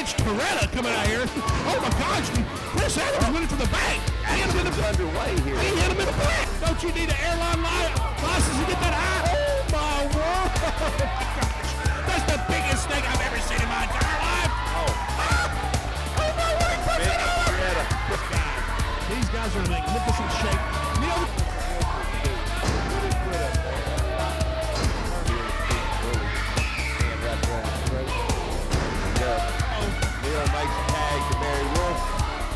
Mitch Toretta coming out here. Oh my gosh, Chris Adams winning for the bank. He hit him in the underway here. He hit him in the back. Don't you need an airline license to get that high? Oh my word. Oh my gosh. That's the biggest snake I've ever seen in my entire life. Oh my word, he puts it over. These guys are in magnificent shape. Neil makes a tag to Mary Wolf.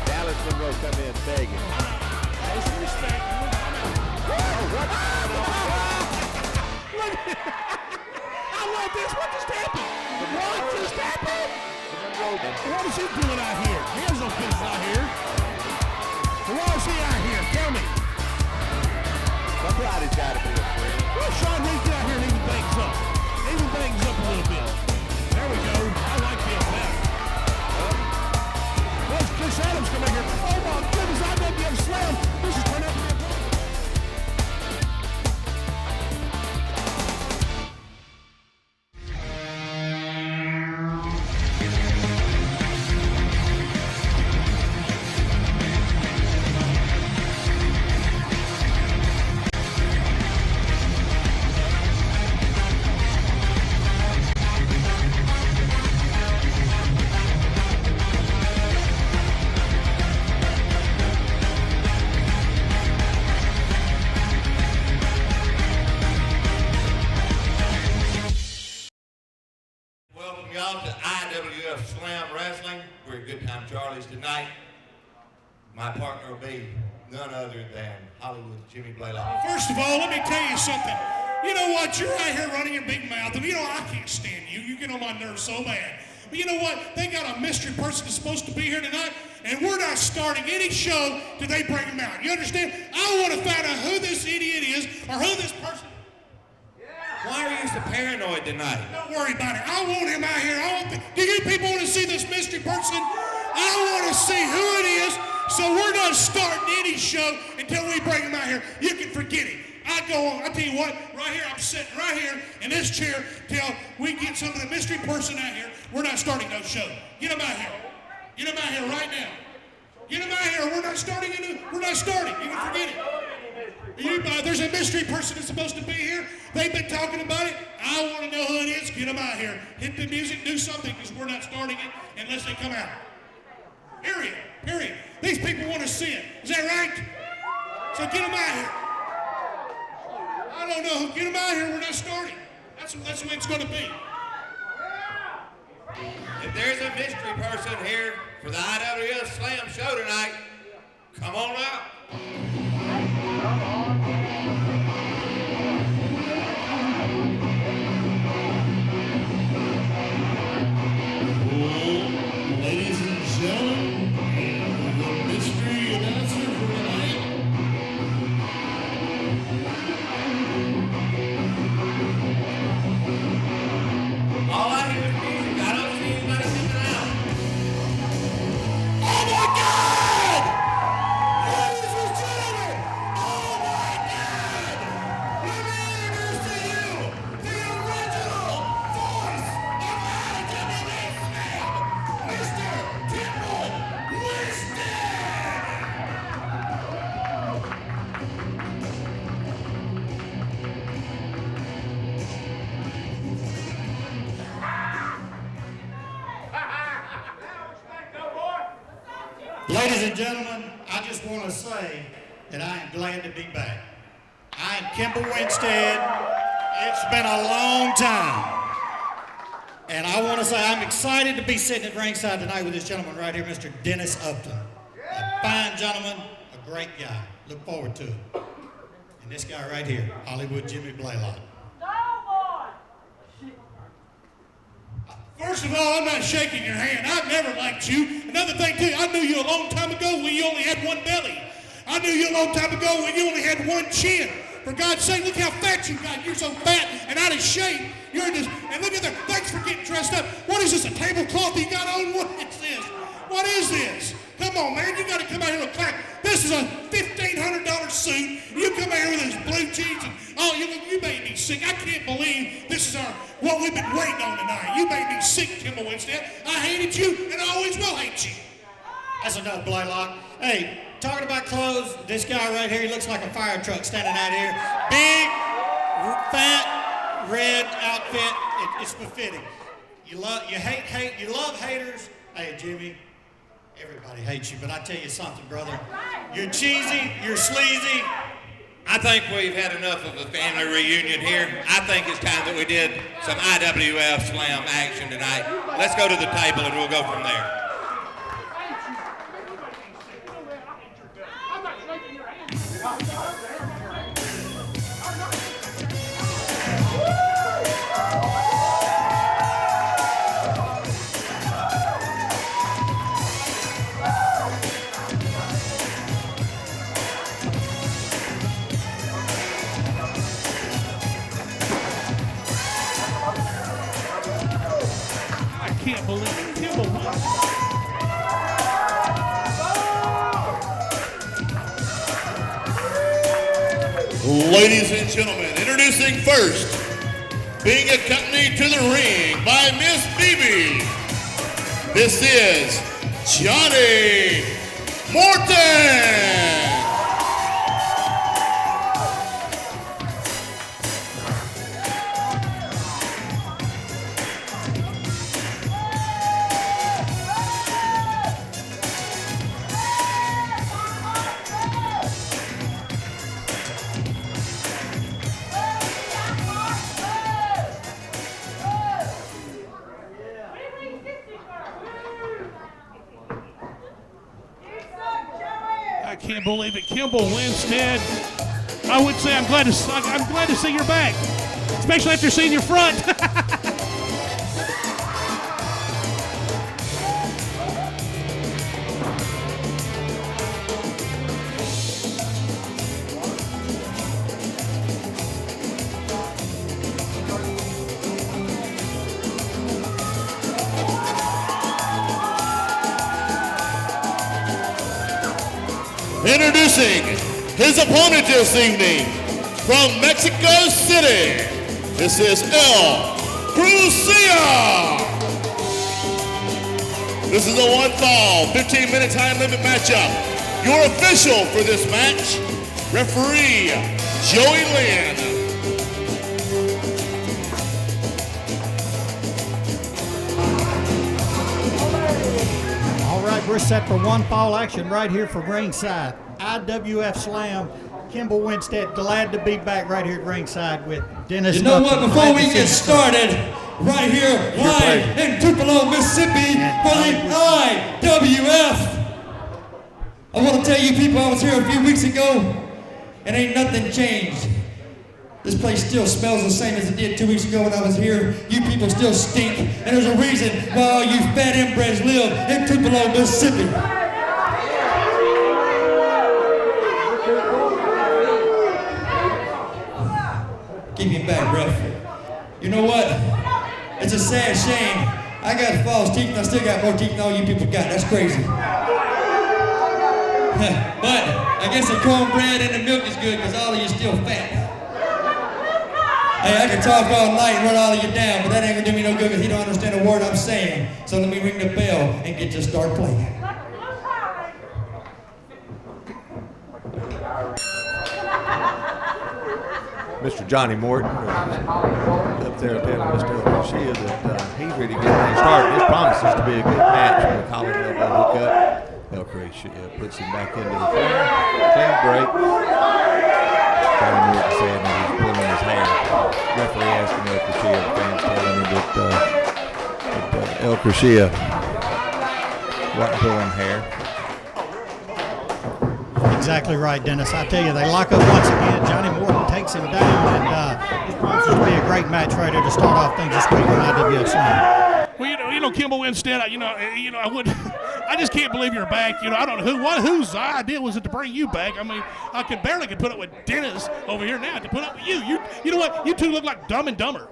Dallas Monroe come in begging. There's some respect. I love this. What just happened? What just happened? What is he doing out here? He has no business out here. Why is he out here? Tell me. Somebody's got to be a friend. Well, Sean Reed get out here and even bangs up. Even bangs up a little bit. There we go. I like this now. There's Chris Adams coming here. Oh my goodness, IWF Slam. This is turning out to be a Y'all to IWF Slam Wrestling. We're at Good Time Charlie's tonight. My partner will be none other than Hollywood Jimmy Blaylock. First of all, let me tell you something. You know what? You're out here running your big mouth. And you know, I can't stand you. You get on my nerves so bad. But you know what? They got a mystery person that's supposed to be here tonight, and we're not starting any show till they bring him out. You understand? I want to find out who this idiot is or who this person is. Why are you so paranoid tonight? Don't worry about it. I want him out here. Do you people want to see this mystery person? I want to see who it is, so we're not starting any show until we bring him out here. You can forget it. I go on. I tell you what, right here, I'm sitting right here in this chair till we get some of the mystery person out here. We're not starting no show. Get him out here. Get him out here right now. Get him out here. We're not starting. We're not starting. You can forget it. There's a mystery person that's supposed to be here. They've been talking about it. I want to know who it is. Get them out here. Hit the music. Do something, because we're not starting it unless they come out. Period. Period. These people want to see it. Is that right? So get them out here. I don't know. Get them out here. We're not starting. That's the way it's going to be. If there's a mystery person here for the IWF Slam show tonight, come on out. Ladies and gentlemen, the mystery announcer for tonight. All I hear is music. I don't see anybody coming out. Oh my God! Ladies and gentlemen! Oh my God! Let me introduce to you the original voice of IWF Slam, Mr. Temple Liston! Ladies and gentlemen, I just want to say that I am glad to be back. I am Kimber Winstead. It's been a long time. And I want to say I'm excited to be sitting at ringside tonight with this gentleman right here, Mr. Dennis Upton. A fine gentleman, a great guy. Look forward to it. And this guy right here, Hollywood Jimmy Blaylock. First of all, I'm not shaking your hand. I've never liked you. Another thing, too, I knew you a long time ago when you only had one belly. I knew you a long time ago when you only had one chin. For God's sake, look how fat you got. You're so fat and out of shape. You're just, and look at that. Thanks for getting dressed up. What is this, a tablecloth you got on? What is this? What is this? Come Come on, man. You got to come out here and clap. This is a $1,500 suit. You come out here with those blue jeans and you made me sick. I can't believe this is what we've been waiting on tonight. You made me sick, Kimball Winstead. I hated you and I always will hate you. That's enough, Blaylock. Hey, talking about clothes, this guy right here, he looks like a fire truck standing out here. Big, fat, red outfit. It's befitting. You love haters. Hey, Jimmy, everybody hates you, but I tell you something, brother. You're cheesy, you're sleazy. I think we've had enough of a family reunion here. I think it's time that we did some IWF Slam action tonight. Let's go to the table and we'll go from there. I can't believe it. Kimball won. Ladies and gentlemen, introducing first, being accompanied to the ring by Miss Phoebe, this is Johnny Morton. I can't believe it. Kimball Winstead. I would say I'm glad to see you're back, especially after seeing your front. Introducing his opponent this evening from Mexico City, this is Crusia. This is a one-fall, 15-minute time limit matchup. Your official for this match, referee Joey Lynn. All right, we're set for one fall action right here from Ringside. IWF Slam, Kimball Winstead, glad to be back right here at Ringside with Dennis. You know what, before we get started, right here, live in Tupelo, Mississippi, for the IWF. I want to tell you people, I was here a few weeks ago, and ain't nothing changed. This place still smells the same as it did 2 weeks ago when I was here. You people still stink, and there's a reason why all you fat inbreds live in Tupelo, Mississippi. Give me back, ref. You know what? It's a sad shame. I got false teeth and I still got more teeth than all you people got. That's crazy. But I guess the cornbread and the milk is good because all of you still fat. Hey, I can talk all night and run all of you down, but that ain't gonna do me no good because he don't understand a word I'm saying. So let me ring the bell and get to start playing. Mr. Johnny Morton up there telling Mr. Crusia that he's ready to get things started. This promises to be a good match with a collar elbow hookup. Crusia puts him back into the corner. Clean break. Johnny Morton saying that he's pulling his hair. Referee asking Crusia, the fans telling him that Crusia wasn't pulling hair. Exactly right, Dennis. I tell you, they lock up once again. Johnny Morton takes him down, and this promises to be a great match right here to start off things this week on IWF Slam. Well, you know, Kimball Winstead. I just can't believe you're back. You know, I don't know whose idea was it to bring you back. I mean, I could barely put up with Dennis over here now to put up with you. You know what? You two look like Dumb and Dumber.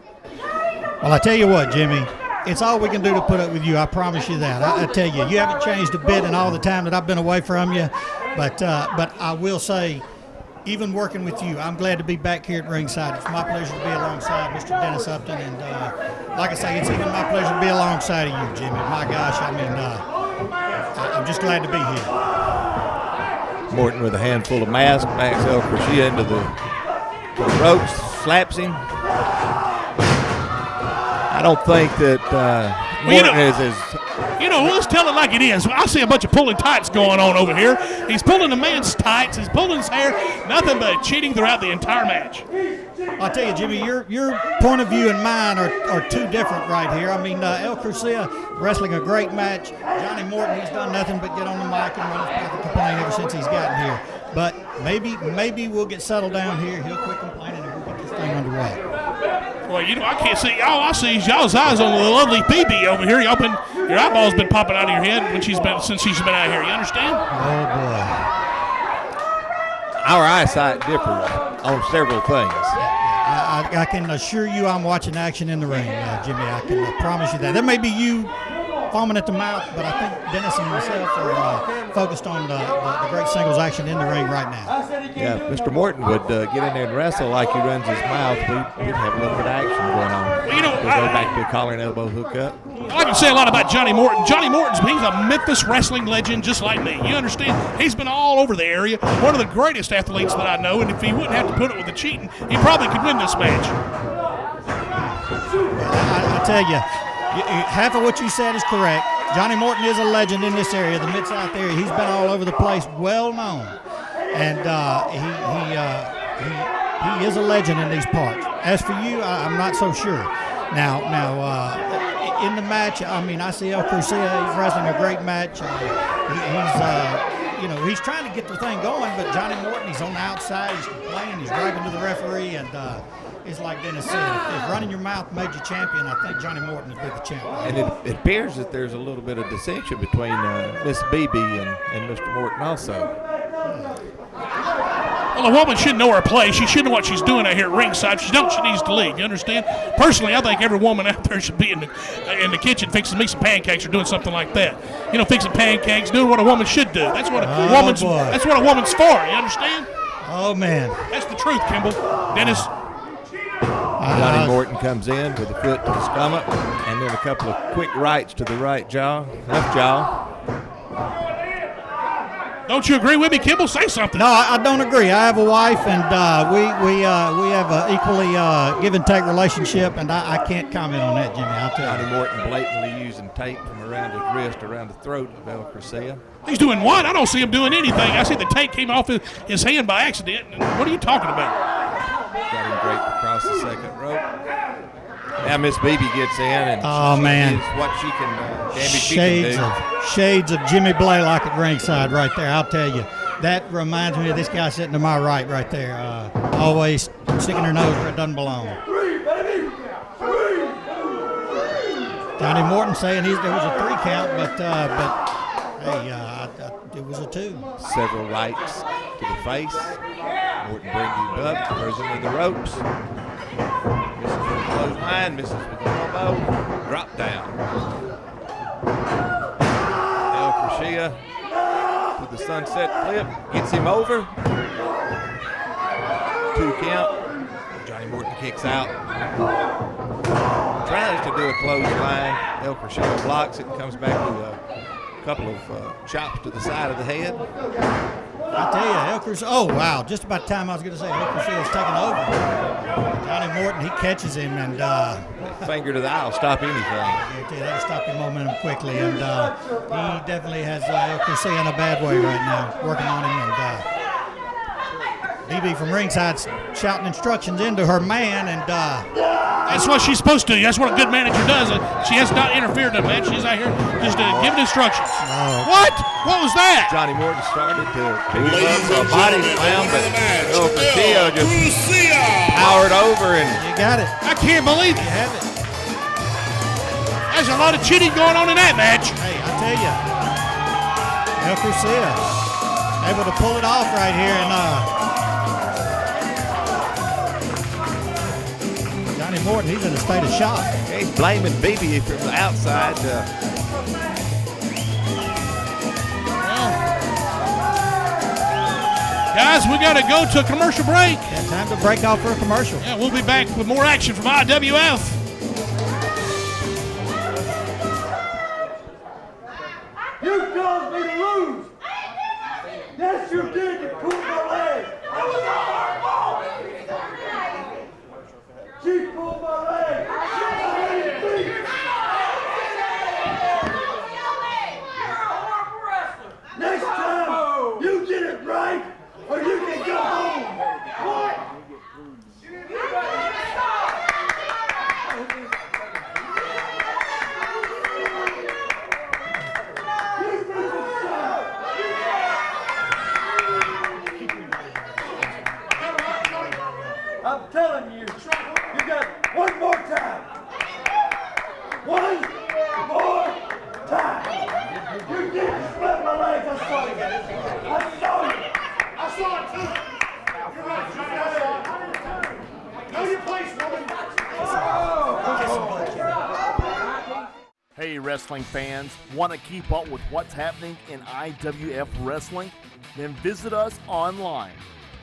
Well, I tell you what, Jimmy, it's all we can do to put up with you. I promise you that. I tell you, you haven't changed a bit in all the time that I've been away from you. But I will say, even working with you, I'm glad to be back here at Ringside. It's my pleasure to be alongside Mr. Dennis Upton. And like I say, it's even my pleasure to be alongside of you, Jimmy. My gosh, I mean, I'm just glad to be here. Morton with a handful of masks, backs El Crusia into the ropes, slaps him. I don't think that Morton is as... Let's tell it like it is. I see a bunch of pulling tights going on over here. He's pulling the man's tights. He's pulling his hair. Nothing but cheating throughout the entire match. I'll tell you, Jimmy, your point of view and mine are two different right here. I mean, El Crusia wrestling a great match. Johnny Morton, he's done nothing but get on the mic and run his mouth and complain ever since he's gotten here. But maybe we'll get settled down here. He'll quit complaining and we'll get this thing underway. Well, I can't see. All I see is y'all's eyes on the lovely BB over here. Your eyeball's been popping out of your head since she's been out here. You understand? Oh, boy. Our eyesight differs on several things. I can assure you I'm watching action in the ring, Jimmy. I can promise you that. There may be you foaming at the mouth, but I think Dennis and myself are focused on the great singles action in the ring right now. Yeah, if Mr. Morton would get in there and wrestle like he runs his mouth, we'd have a little bit of action going on. Well, we'll go back to a collar and elbow hookup. I can say a lot about Johnny Morton. Johnny Morton's he's a Memphis wrestling legend just like me. You understand? He's been all over the area. One of the greatest athletes that I know, and if he wouldn't have to put it with the cheating, he probably could win this match. Well, I tell you, half of what you said is correct. Johnny Morton is a legend in this area, the Mid-South area. He's been all over the place, well known. And he is a legend in these parts. As for you, I'm not so sure. Now, in the match, I mean, I see El Crusia. He's wrestling a great match. He's trying to get the thing going, but Johnny Morton, he's on the outside. He's complaining. He's driving to the referee, and it's like Dennis said, if running your mouth made you champion, I think Johnny Morton would be the champion. And it appears that there's a little bit of dissension between Miss BB and Mr. Morton also. Well, a woman should know her place. She should know what she's doing out here at ringside. If she don't, she needs to leave. You understand? Personally, I think every woman out there should be in the kitchen fixing me some pancakes or doing something like that. Fixing pancakes, doing what a woman should do. That's what a woman's for. You understand? Oh, man. That's the truth, Kimball. Dennis. Johnny Morton comes in with a foot to the stomach and then a couple of quick rights to the right jaw, left jaw. Don't you agree with me, Kimball? Say something. No, I don't agree. I have a wife, and we have an equally give and take relationship, and I can't comment on that, Jimmy. I'll tell you. Johnny Morton blatantly using tape from around his wrist, around the throat of El Crusia. He's doing what? I don't see him doing anything. I see the tape came off his hand by accident. What are you talking about? Got him draped across the second rope. Now Miss BB gets in and what she can damage Shades of Jimmy Blaylock at ringside right there. I'll tell you. That reminds me of this guy sitting to my right there. Always sticking her nose where it doesn't belong. Johnny Morton saying there was a 3 count, but hey, it was a 2. Several rights to the face. Morton brings him up, throws him in the ropes. Misses with the clothesline, misses with the elbow. Drop down. El Crusia with the sunset flip, gets him over. 2 count. Johnny Morton kicks out. Tries to do a clothesline. El Crusia blocks it and comes back with a couple of chops to the side of the head. I tell you, El Crusia, oh wow, just about time I was going to say El Crusia is taking over. Johnny Morton, he catches him and finger to the eye will stop anything. I tell you, that'll stop your momentum quickly, and he definitely has El Crusia in a bad way right now, working on him, and BB from ringside shouting instructions into her man, and that's what she's supposed to do. That's what a good manager does. She has not interfered in the match. She's out here just giving instructions. Oh. What? What was that? Johnny Morton started to pick him up for a body slam, but El Crusia just powered over and you got it. I can't believe it. You have it. There's a lot of cheating going on in that match. Hey, I tell you, El Crusia able to pull it off right here, and Johnny Morton, he's in a state of shock. Yeah, he's blaming BB from the outside. Guys, we got to go to a commercial break. Yeah, time to break off for a commercial. Yeah, we'll be back with more action from IWF. You caused me to lose. Yes, you did. You pulled my leg. That was all our fault. She pulled my leg. Next time, you get it right, or you can go home. What? I'm telling you, you got one more time. One more time. You didn't slap my legs. I saw you. I saw you. I saw it too. You're right, Johnny. I saw it. Know your place, woman. Hey, wrestling fans, want to keep up with what's happening in IWF Wrestling? Then visit us online.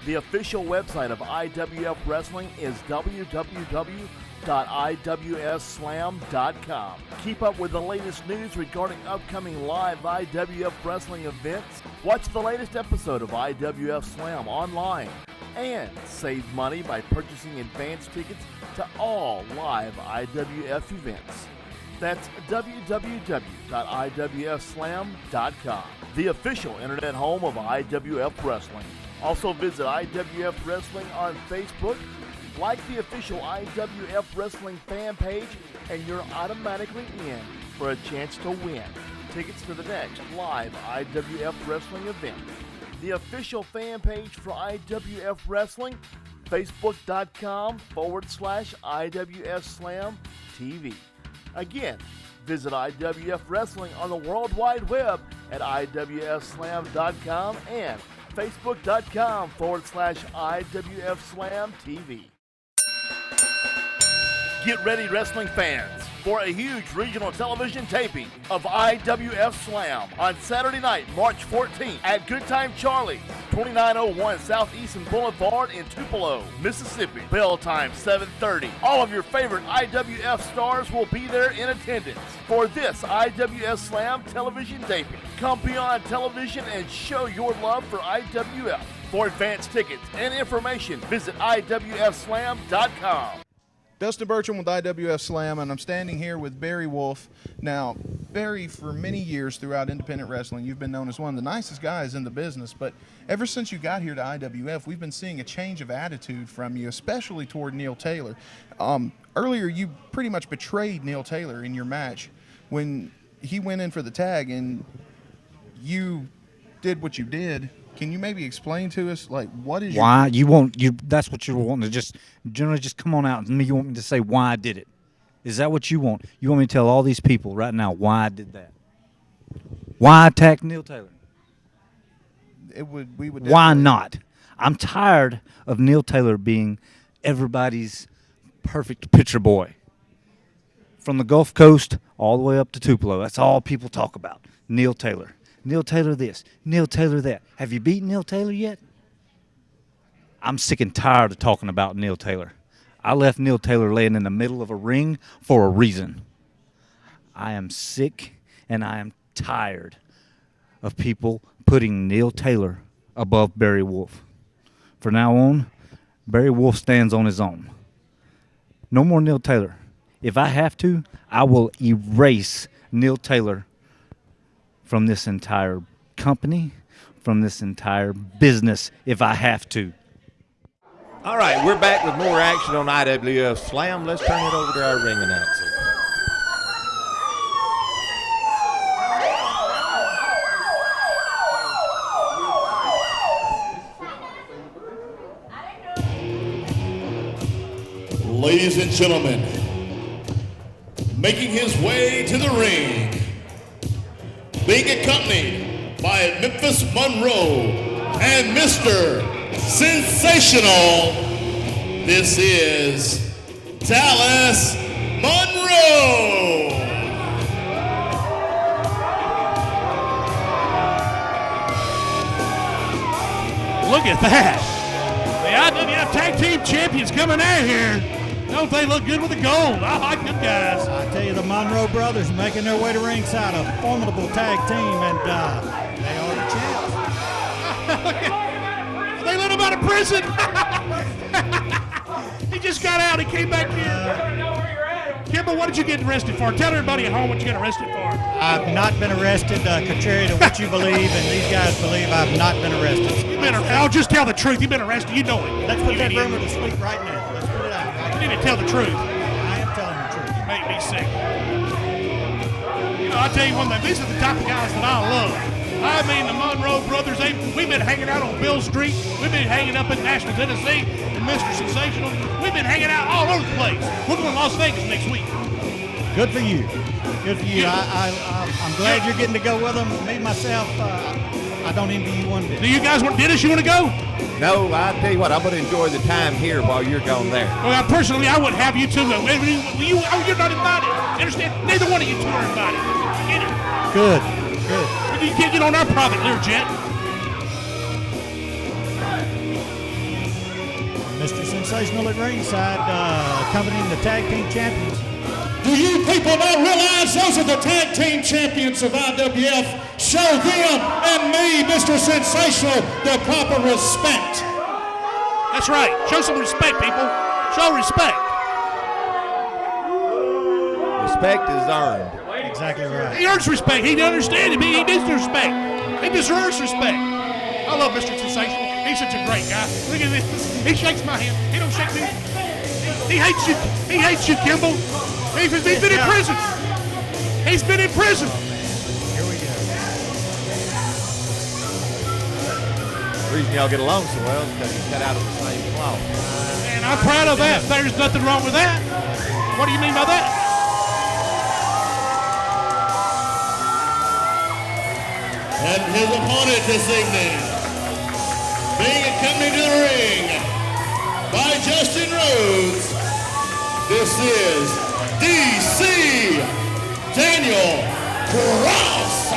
The official website of IWF Wrestling is www.iwfslam.com. Keep up with the latest news regarding upcoming live IWF Wrestling events. Watch the latest episode of IWF Slam online. And save money by purchasing advance tickets to all live IWF events. That's www.iwfslam.com, the official internet home of IWF Wrestling. Also visit IWF Wrestling on Facebook, like the official IWF Wrestling fan page, and you're automatically in for a chance to win tickets to the next live IWF Wrestling event. The official fan page for IWF Wrestling, facebook.com/IWF Slam TV. Again, visit IWF Wrestling on the World Wide Web at IWFslam.com and facebook.com/IWF Slam TV. Get ready, wrestling fans, for a huge regional television taping of IWF Slam on Saturday night, March 14th at Good Time Charlie's, 2901 Southeastern Boulevard in Tupelo, Mississippi. Bell time 7:30. All of your favorite IWF stars will be there in attendance for this IWF Slam television taping. Come beyond television and show your love for IWF. For advance tickets and information, visit IWFslam.com. Dustin Bertram with IWF Slam, and I'm standing here with Barry Wolf. Now, Barry, for many years throughout independent wrestling, you've been known as one of the nicest guys in the business, but ever since you got here to IWF, we've been seeing a change of attitude from you, especially toward Neil Taylor. Earlier, you pretty much betrayed Neil Taylor in your match when he went in for the tag, and you did what you did. Can you maybe explain to us, like, what is why you want you? That's what you're wanting to just generally just come on out and you want me to say why I did it. Is that what you want? You want me to tell all these people right now why I did that? Why I attacked Neil Taylor? We would. Why not? I'm tired of Neil Taylor being everybody's perfect picture boy. From the Gulf Coast all the way up to Tupelo, that's all people talk about. Neil Taylor. Neil Taylor this, Neil Taylor that. Have you beaten Neil Taylor yet? I'm sick and tired of talking about Neil Taylor. I left Neil Taylor laying in the middle of a ring for a reason. I am sick and I am tired of people putting Neil Taylor above Barry Wolf. From now on, Barry Wolf stands on his own. No more Neil Taylor. If I have to, I will erase Neil Taylor from this entire company, from this entire business, if I have to. All right, we're back with more action on IWF Slam. Let's turn it over to our ring announcer. Ladies and gentlemen, making his way to the ring, being accompanied by Memphis Monroe and Mr. Sensational, this is Dallas Monroe. Look at that. The IWF Tag Team Champions coming out here. Don't they look good with the gold? I like them guys. I tell you, the Monroe brothers making their way to ringside, a formidable tag team, and they are the champs. They let him out of prison. He just got out. He came back in. Kimbo, what did you get arrested for? Tell everybody at home what you got arrested for. I've not been arrested, contrary to what you believe, and these guys believe I've not been arrested. I'll just tell the truth. You've been arrested. You know it. Let's put that rumor to sleep right now. Let's put it out. You need to tell the truth. I am telling the truth. You make me sick. You know, I'll tell you one thing. These are the type of guys that I love. I mean, the Monroe brothers, we've been hanging out on Bill Street. We've been hanging up in Nashville, Tennessee, and Mr. Sensational. We've been hanging out all over the place. We're going to Las Vegas next week. Good for you. Good for you. I'm glad you're getting to go with them. Me, myself, I don't envy you one bit. Do you guys want, Dennis, you want to go? No, I'll tell you what, I'm going to enjoy the time here while you're gone there. Well, personally, I wouldn't have you two go. You're not invited. You understand? Neither one of you two are invited. Get it? Good. Good. You can't get on our private Learjet. Mr. Sensational at ringside, accompanying the tag team champions. Do you people not realize those are the tag team champions of IWF? Show them and me, Mr. Sensational, the proper respect. That's right. Show some respect, people. Show respect. Respect is earned. Exactly right. He earns respect. He understands it. He needs respect. He deserves respect. I love Mr. Sensational. He's such a great guy. Look at this. He shakes my hand. He don't shake me. He hates you. He hates you, Kimball. He's been in prison. He's been in prison. Here we go. The reason y'all get along so well is because you cut out of the same cloth. And I'm proud of that. There's nothing wrong with that. What do you mean by that? And his opponent this evening, being accompanied to the ring by Justin Rhodes, this is DC Daniel Cross.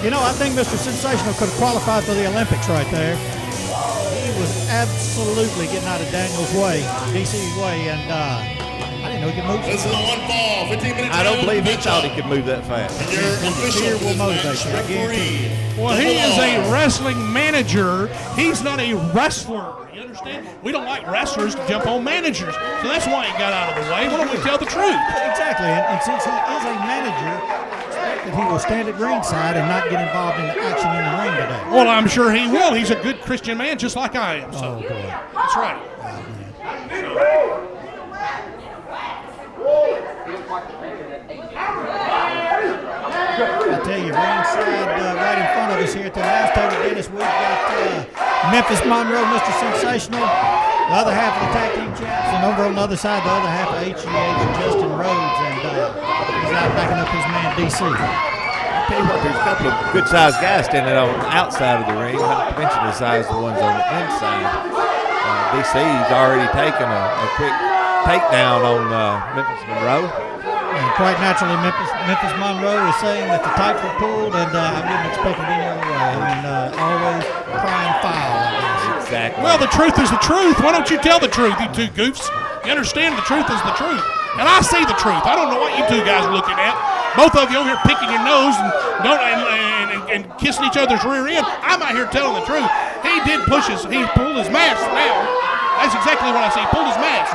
You know, I think Mr. Sensational could have qualified for the Olympics right there. He was absolutely getting out of Daniel's way, DC's way, and I didn't know he could move. This is a one fall, 15 minutes. I don't believe he thought he could move that fast. And your official will motivate you, I guarantee you. Well, he is a wrestling manager. He's not a wrestler. You understand? We don't like wrestlers to jump on managers. So that's why he got out of the way. Why don't we tell the truth? Exactly. And since he is a manager, expect that he will stand at ringside and not get involved in the action in the ring today. Well, I'm sure he will. He's a good Christian man just like I am. So. Oh, boy. That's right. I tell you, ringside right in front of us here at the last table, Dennis, we've got Memphis Monroe, Mr. Sensational, the other half of the tag team champs, and over on the other side, the other half of HGH, Justin Rhodes, and he's out backing up his man, DC. I'll tell you what, there's a couple of good-sized guys standing on the outside of the ring, not to mention the size of the ones on the inside. DC's already taken a quick takedown on Memphis Monroe. And quite naturally, Memphis Monroe is saying that the tights were pulled, and I wouldn't expect it any other way. I mean, always crying foul, I guess. Exactly. Well, the truth is the truth. Why don't you tell the truth, you two goofs? You understand the truth is the truth. And I see the truth. I don't know what you two guys are looking at. Both of you over here picking your nose and kissing each other's rear end. I'm out here telling the truth. He did he pulled his mask now. That's exactly what I see. He pulled his mask.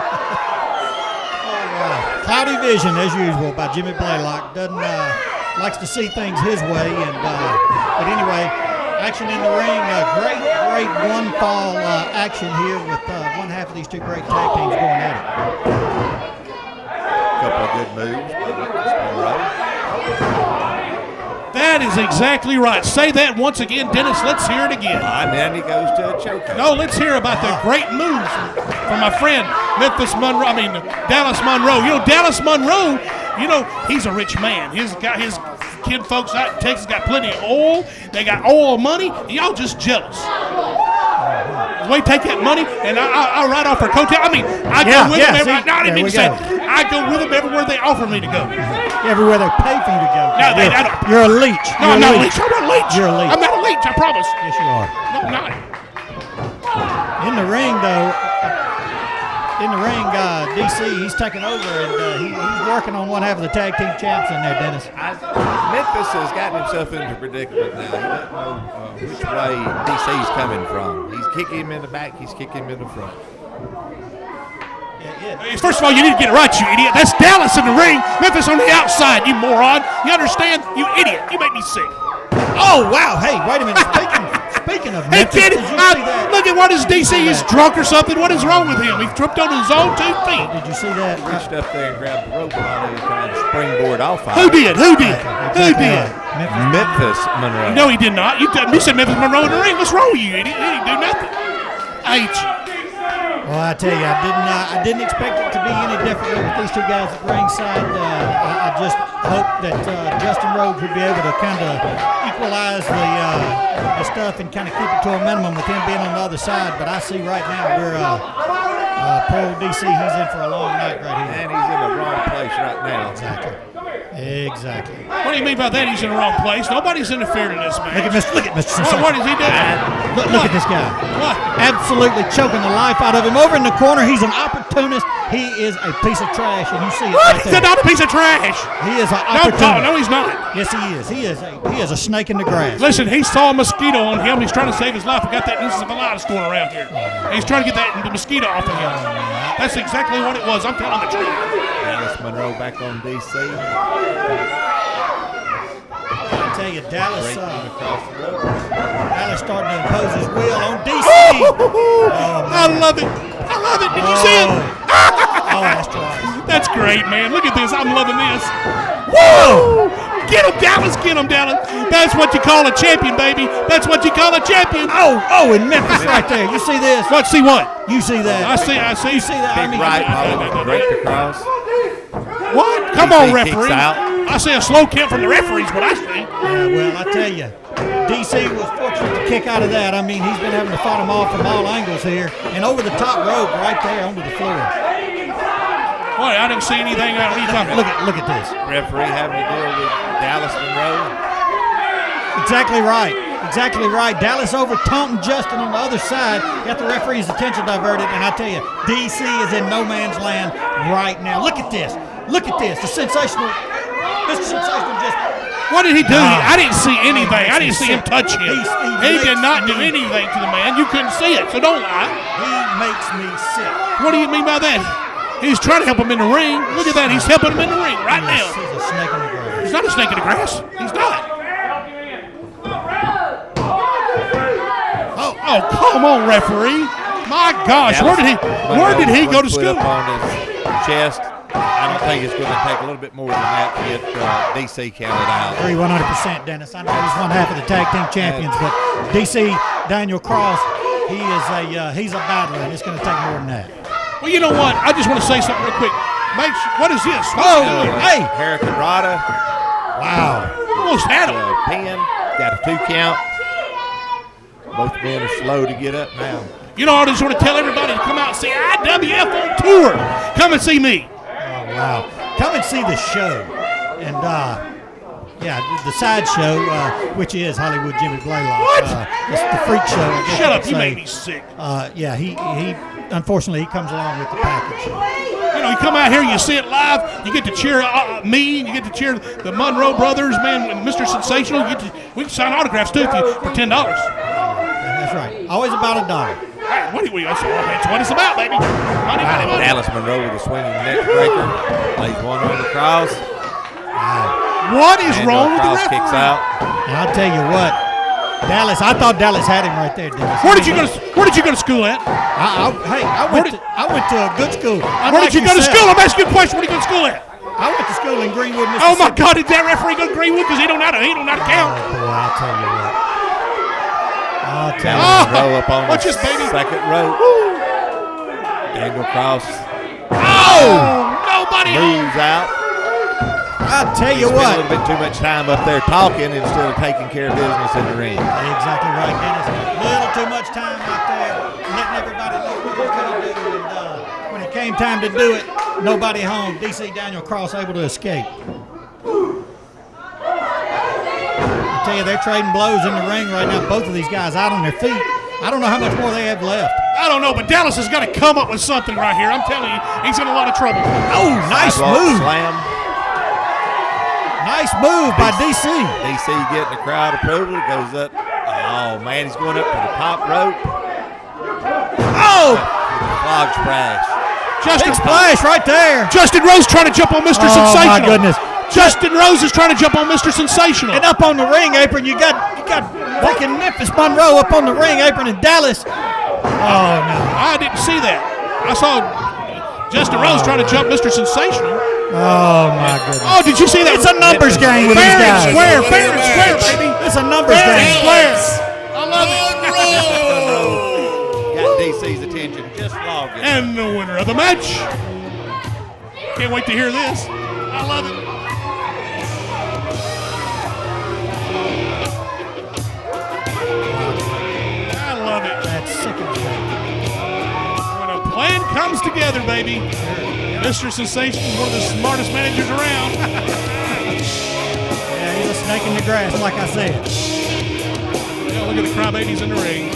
Cloudy vision, as usual, by Jimmy Blaylock. Likes to see things his way. But anyway, action in the ring. Great one-fall action here with one half of these two great tag teams going at it. A couple of good moves by Memphis Monroe. That is exactly right. Say that once again, Dennis. Let's hear it again. And then he goes to a choke. No, let's hear about the great moves from my friend Dallas Monroe. You know, Dallas Monroe, he's a rich man. His kid folks out in Texas got plenty of oil. They got oil money. Y'all just jealous. We take that money and I'll ride off our coattail. I mean, I go with them everywhere. No, I didn't mean to say it. I go with them everywhere they offer me to go. Everywhere they pay for you to go. No, you're a leech. No, I'm not a leech. I'm not a leech. You're a leech. I'm not a leech, I promise. Yes, you are. No, I'm not. In the ring, though, DC, he's taking over, and he's working on one half of the tag team champs in there, Dennis. Memphis has gotten himself into a predicament now. He doesn't know which way DC's coming from. He's kicking him in the back. He's kicking him in the front. First of all, you need to get it right, you idiot. That's Dallas in the ring. Memphis on the outside, you moron. You understand? You idiot. You make me sick. Oh, wow. Hey, wait a minute. Speaking of Memphis, hey, kid, look at what is DC. He's drunk or something. What is wrong with him? He tripped on his own 2 feet. Did you see that? Reached up there and grabbed the rope while he was trying to springboard off. Who did? Memphis Monroe. No, he did not. You said Memphis Monroe in the ring. What's wrong with you, idiot? He didn't do nothing. I hate you. Well, I tell you, I didn't expect it to be any different with these 2 guys at ringside. I just hope that Justin Rhodes would be able to kind of equalize the stuff and kind of keep it to a minimum with him being on the other side. But I see right now we're poor DC. He's in for a long night right here. And he's in the wrong place right now. Exactly. What do you mean by that? He's in the wrong place. Nobody's interfered in this match. Look at Mr. Sensational. What is he doing? Look at this guy. What? Absolutely choking the life out of him. Over in the corner, he's an opportunist. He is a piece of trash, and you see it right there. He's not a piece of trash. He is an opportunist. No, he's not. Yes, he is. He is a snake in the grass. Listen, he saw a mosquito on him. He's trying to save his life. He got that encephalitis going around here. He's trying to get the mosquito off of him. That's exactly what it was. I'm telling the truth. Dallas Monroe back on DC. I tell you, Dallas starting to impose his will on DC. I love it. Did you see it? Oh, that's right. That's great, man. Look at this. I'm loving this. Whoa! Get him, Dallas. Get him, Dallas. That's what you call a champion, baby. That's what you call a champion. Oh, in Memphis right there. You see this? What? See what? You see that? I see. You see that? Big right, break across. What? Come on, referee. I see a slow count from the referees, what I see. Yeah, well, I tell you, DC was fortunate to kick out of that. I mean, he's been having to fight him off from all angles here. And over the top rope right there onto the floor. Boy, I didn't see anything out of these. Look at this. Referee having to deal with Dallas Monroe. Exactly right. Dallas over taunting Justin on the other side. Got the referee's attention diverted. And I tell you, DC is in no man's land right now. Look at this. The Sensational. Mr. Sensational just. What did he do? I didn't see anything. I didn't see him touch him. He did not do anything to the man. You couldn't see it, so don't lie. He makes me sick. What do you mean by that? He's trying to help him in the ring. Look at that. He's helping him in the ring right now. He's a snake in the grass. He's not a snake in the grass. He's not. Oh, come on, referee. My gosh, where did he go to school? Up on his chest. I don't think it's going to take a little bit more than that to get DC counted out. Agree 100%, Dennis. I know he's one half of the tag team champions, but DC Daniel Cross, he's a battler, and it's going to take more than that. Well, you know what? I just want to say something real quick. What is this? Hey! Hurricane Rada. Wow. Almost had him. Pin. Got a 2 count. Both men are slow to get up now. You know, I just want to tell everybody to come out and see IWF on tour. Come and see me. Oh, wow. Come and see the show. And, the side show, which is Hollywood Jimmy Blaylock. What? It's the freak show. Shut up. You made me sick. He unfortunately, he comes along with the package. You know, you come out here, you see it live, you get to cheer me, and you get to cheer the Monroe brothers, man, and Mr. Sensational. We can sign autographs, too, for $10. That's right. Always about $1. Hey, that's what it's about, baby. Money. Dallas Monroe with a swinging neck breaker. Lays one on the cross. What is wrong with the referee? Kicks out. And I'll tell you what, Dallas. I thought Dallas had him right there, Dennis. Where did you go to school at? I went to a good school. Where did you go to school? I'm asking you a question. Where did you go to school at? I went to school in Greenwood, Mississippi. Oh my God! Did that referee go to Greenwood? Because he don't know how to count. Oh boy, I'll tell you what. Monroe up on the second rope. Daniel Cross. Oh! Nobody. Moves out. I'll tell you Spent what. a little bit too much time up there talking instead of taking care of business in the ring. Exactly right, Dennis. A little too much time out there letting everybody know what he's going to do. And when it came time to do it, nobody home. DC Daniel Cross able to escape. I tell you, they're trading blows in the ring right now. Both of these guys out on their feet. I don't know how much more they have left. I don't know, but Dallas has got to come up with something right here. I'm telling you, he's in a lot of trouble. Oh, nice move. Slam. Nice move by DC. DC getting the crowd approval. It goes up. Oh, man, he's going up to the top rope. Oh! Frog splash. Big splash right there. Justin Rose trying to jump on Mr. Sensational. Oh, my goodness. Justin Rose is trying to jump on Mr. Sensational. And up on the ring apron, you got fucking Memphis Monroe up on the ring apron in Dallas. Oh, no. I didn't see that. I saw Justin Rose trying to jump Mr. Sensational. Oh, my goodness. Oh, did you see that? It's a numbers game with these guys. Fair and square, baby. It's a numbers game. Square. I love it. Got DC's attention just long. And the winner of the match. Can't wait to hear this. I love it. I love it. That's sick of When a plan comes together, baby. Mr. Sensation is one of the smartest managers around. Yeah, he's a snake in the grass, like I said. Yeah, look at the crybabies in the ring.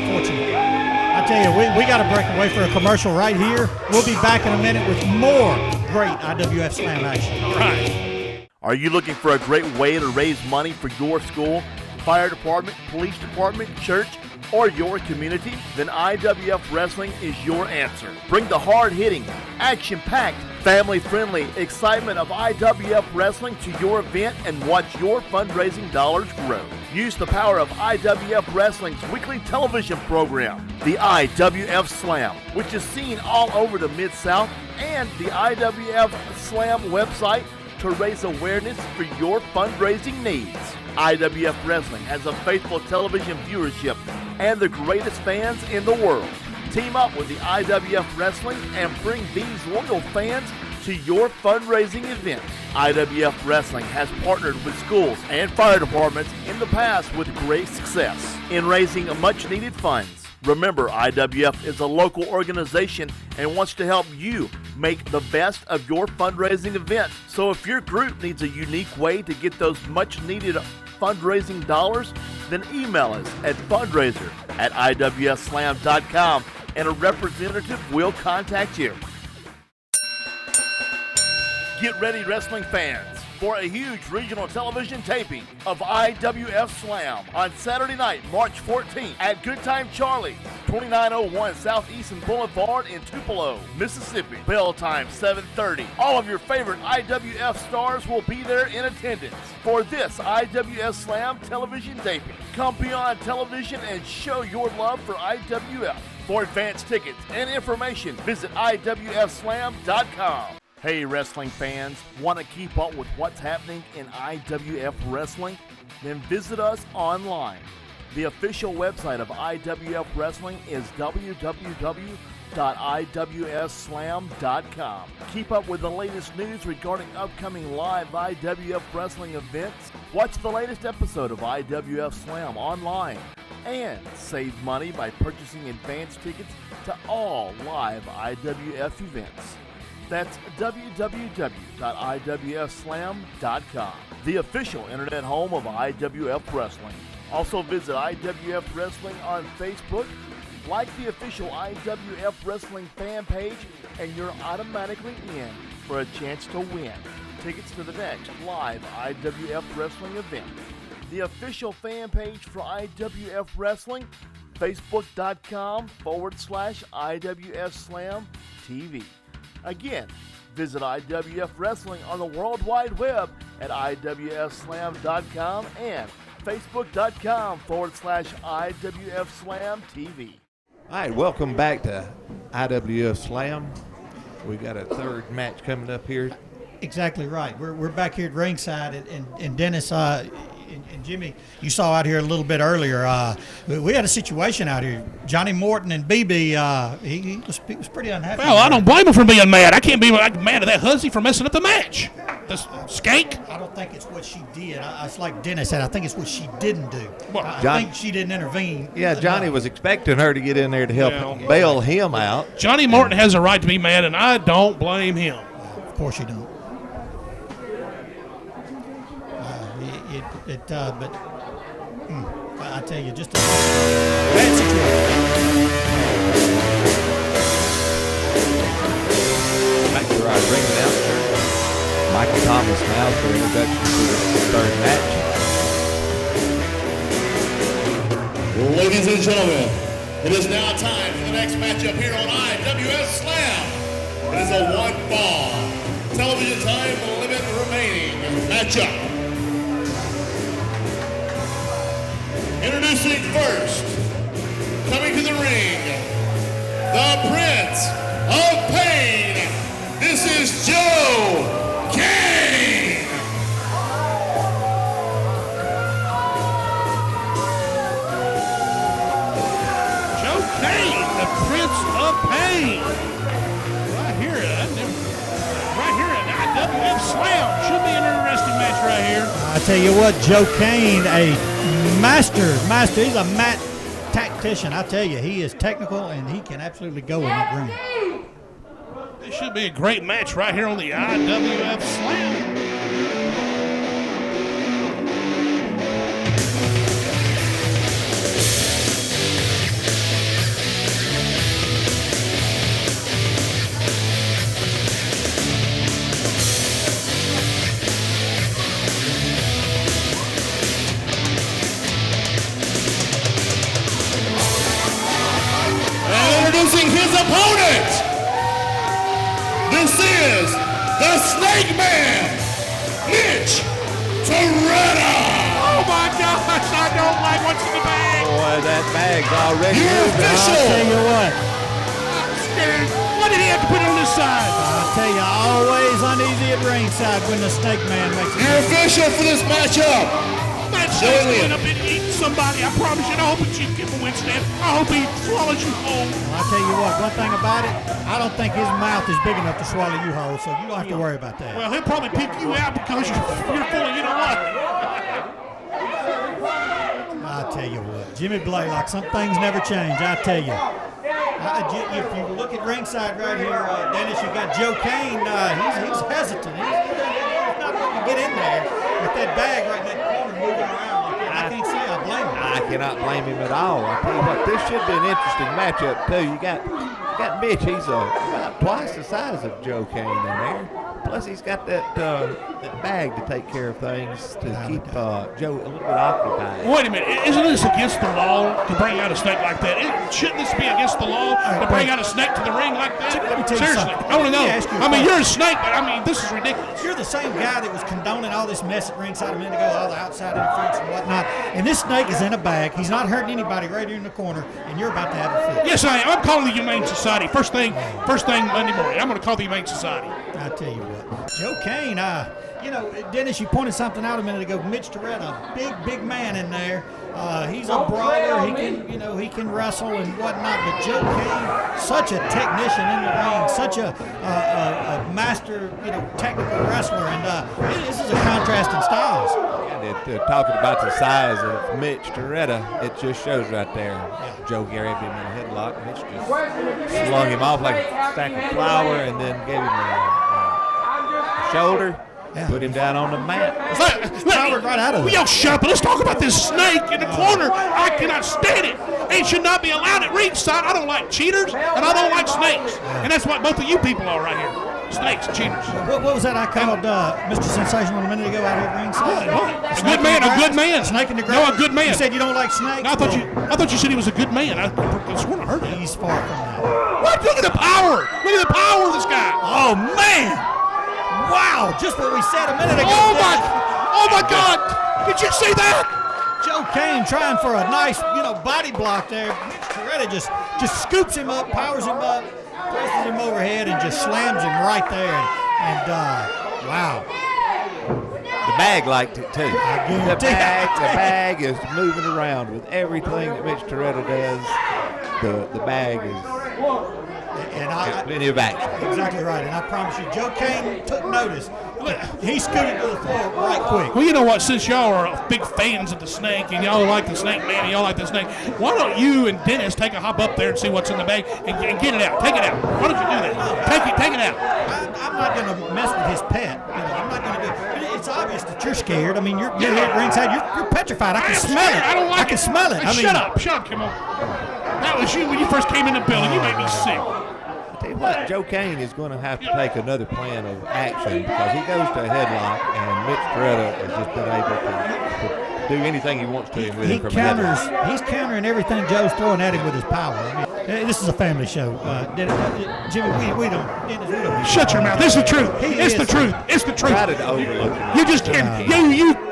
Unfortunately. I tell you, we got to break away for a commercial right here. We'll be back in a minute with more great IWF Slam action. All right. Are you looking for a great way to raise money for your school, fire department, police department, church, or your community? Then IWF Wrestling is your answer. Bring the hard-hitting, action-packed, family-friendly excitement of IWF Wrestling to your event and watch your fundraising dollars grow. Use the power of IWF Wrestling's weekly television program, the IWF Slam, which is seen all over the Mid-South, and the IWF Slam website to raise awareness for your fundraising needs. IWF Wrestling has a faithful television viewership and the greatest fans in the world. Team up with the IWF Wrestling and bring these loyal fans to your fundraising event. IWF Wrestling has partnered with schools and fire departments in the past with great success in raising much needed funds. Remember, IWF is a local organization and wants to help you make the best of your fundraising event. So if your group needs a unique way to get those much needed fundraising dollars, then email us at fundraiser@iwfslam.com and a representative will contact you. Get ready, wrestling fans, for a huge regional television taping of IWF Slam on Saturday night, March 14th at Good Time Charlie, 2901 Southeastern Boulevard in Tupelo, Mississippi. Bell time 7:30. All of your favorite IWF stars will be there in attendance for this IWF Slam television taping. Come beyond television and show your love for IWF. For advance tickets and information, visit IWFslam.com. Hey wrestling fans, want to keep up with what's happening in IWF Wrestling? Then visit us online. The official website of IWF Wrestling is www.iwfslam.com. Keep up with the latest news regarding upcoming live IWF Wrestling events. Watch the latest episode of IWF Slam online. And save money by purchasing advance tickets to all live IWF events. That's www.iwfslam.com, the official internet home of IWF Wrestling. Also visit IWF Wrestling on Facebook, like the official IWF Wrestling fan page, and you're automatically in for a chance to win tickets to the next live IWF Wrestling event. The official fan page for IWF Wrestling, facebook.com/IWF Slam TV. Again, visit IWF Wrestling on the World Wide Web at IWFslam.com and facebook.com/IWF Slam TV. All right, welcome back to IWF Slam. We got a third match coming up here. Exactly right. We're back here at ringside, and Dennis, And Jimmy, you saw out here a little bit earlier. We had a situation out here. Johnny Morton and BB. He was pretty unhappy. Well, I don't blame him for being mad. I can't be mad at that hussy for messing up the match. This skank. I don't think it's what she did. It's like Dennis said. I think it's what she didn't do. I think she didn't intervene. Yeah, Johnny was expecting her to get in there to help bail him out. Johnny Morton has a right to be mad, and I don't blame him. Of course you don't. But I tell you, just a bad situation. Back to our ring announcer, Michael Thomas now for introduction to the third match. Ladies and gentlemen, it is now time for the next matchup here on IWF Slam. It is a one-fall television time limit remaining matchup. Introducing first, coming to the ring, the Prince of Pain. This is Joe Kane. Joe Kane, the Prince of Pain. Right here at IWF Slam. Should be an interesting match right here. I tell you what, Joe Kane, a master. He's a mat tactician. I tell you, he is technical and he can absolutely go in that ring. This should be a great match right here on the IWF Slam. Introducing his opponent, this is the Snake Man, Mitch Toretta. Oh my gosh, I don't like what's in the bag. Boy, that bag's already Your moving. official. I'll tell you what. I'm scared. What did he have to put on this side? I'll tell you, always uneasy at ringside when the Snake Man makes it. Your official for this matchup, That snake's going up and eating somebody. I promise you. I hope it's you, Kim Winston. I hope he swallows you whole. Well, I'll tell you what, one thing about it, I don't think his mouth is big enough to swallow you whole, so you don't have to worry about that. Well, he'll probably pick you out because you're full of, you know what? I'll tell you what, Jimmy Blaylock, some things never change, I tell you. If you look at ringside right here, Dennis, you got Joe Kane. He's hesitant. He's not going to get in there with that bag right in that corner moving around like that. I can't say I blame him. I cannot blame him at all. I tell you what, this should be an interesting matchup too. You got Mitch. He's about twice the size of Joe Kane in there. Plus, he's got that bag to take care of things to keep Joe a little bit occupied. Wait a minute. Isn't this against the law to bring out a snake like that? Shouldn't this be against the law to bring out a snake to the ring like that? Let me tell you Seriously, something. I want to know. Let me ask you a I mean, question. you're a snake, but I mean, this is ridiculous. You're the same guy that was condoning all this mess at ringside a minute ago, all the outside interference and whatnot. And this snake is in a bag. He's not hurting anybody right here in the corner, and you're about to have a fit. Yes, I am. I'm calling the Humane Society. First thing Monday morning. I'm going to call the Humane Society. I tell you what, Joe Kane, Dennis, you pointed something out a minute ago. Mitch Toretta, big man in there. He's a brawler. He can wrestle and whatnot. But Joe Kane, such a technician in the ring, such a master, technical wrestler. And this is a contrast in styles. And talking about the size of Mitch Toretta, it just shows right there. Yeah. Joe Gary being in a headlock. Mitch just slung him off like a stack of flour and then gave him a shoulder. Yeah. Put him down on the mat. Powered right out of it. Yo, shut up. Let's talk about this snake in the corner. I cannot stand it. It should not be allowed at ringside. I don't like cheaters, and I don't like snakes. And that's what both of you people are right here. Snakes, cheaters. What was that I called Mr. Sensational a minute ago out here at ringside? A good man. Snake in the grass? No, a good man. You said you don't like snakes? No, I thought you said he was a good man. I sworn I heard that. He's far from that. What? Look at the power. Look at the power of this guy. Oh, man. Wow, just what we said a minute ago. Oh my God! Did you see that? Joe Kane trying for a nice, body block there. Mitch Toretta just scoops him up, powers him up, presses him overhead, and just slams him right there. And wow. The bag liked it too. The guarantee. bag is moving around with everything that Mitch Toretta does. The bag is And got plenty of action. exactly right. And I promise you, Joe Kane took notice. He scooted to the floor right quick. Well, you know what? Since y'all are big fans of the snake and y'all like the snake man and y'all like the snake, why don't you and Dennis take a hop up there and see what's in the bag and get it out? Take it out. Why don't you do that? Take it out. I'm not going to mess with his pet. I'm not going to do it. It's obvious that you're scared. I mean, you're here at ringside. You're petrified. I can smell it. I don't like I can smell it. I mean, shut up, come on. That was you when you first came in the building. You made me sick. Tell you what, Joe Kane is going to have to take another plan of action because he goes to a headlock, and Mitch Toretta has just been able to do anything he wants to him with him from a headlock. He's countering everything Joe's throwing at him with his power. I mean, this is a family show. Jimmy, we don't. Dennis, we don't. Shut your mouth. This is the truth. It's the truth. It's the truth. Try to overlook it. You just can't.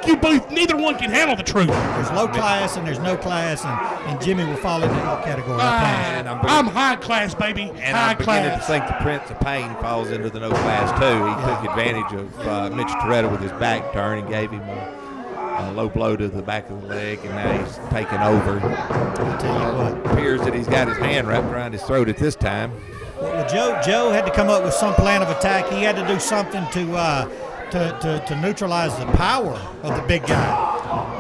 You both. Neither one can handle the truth. There's low class and there's no class, and Jimmy will fall into that category. I'm high class, baby. And high I'm beginning class. to think the Prince of Pain falls into the no class too. He took advantage of Mitch Toretta with his back turn and gave him a low blow to the back of the leg, and now he's taking over. I'll tell you what. Appears that he's got his hand wrapped around his throat at this time. Well, Joe had to come up with some plan of attack. He had to do something to neutralize the power of the big guy.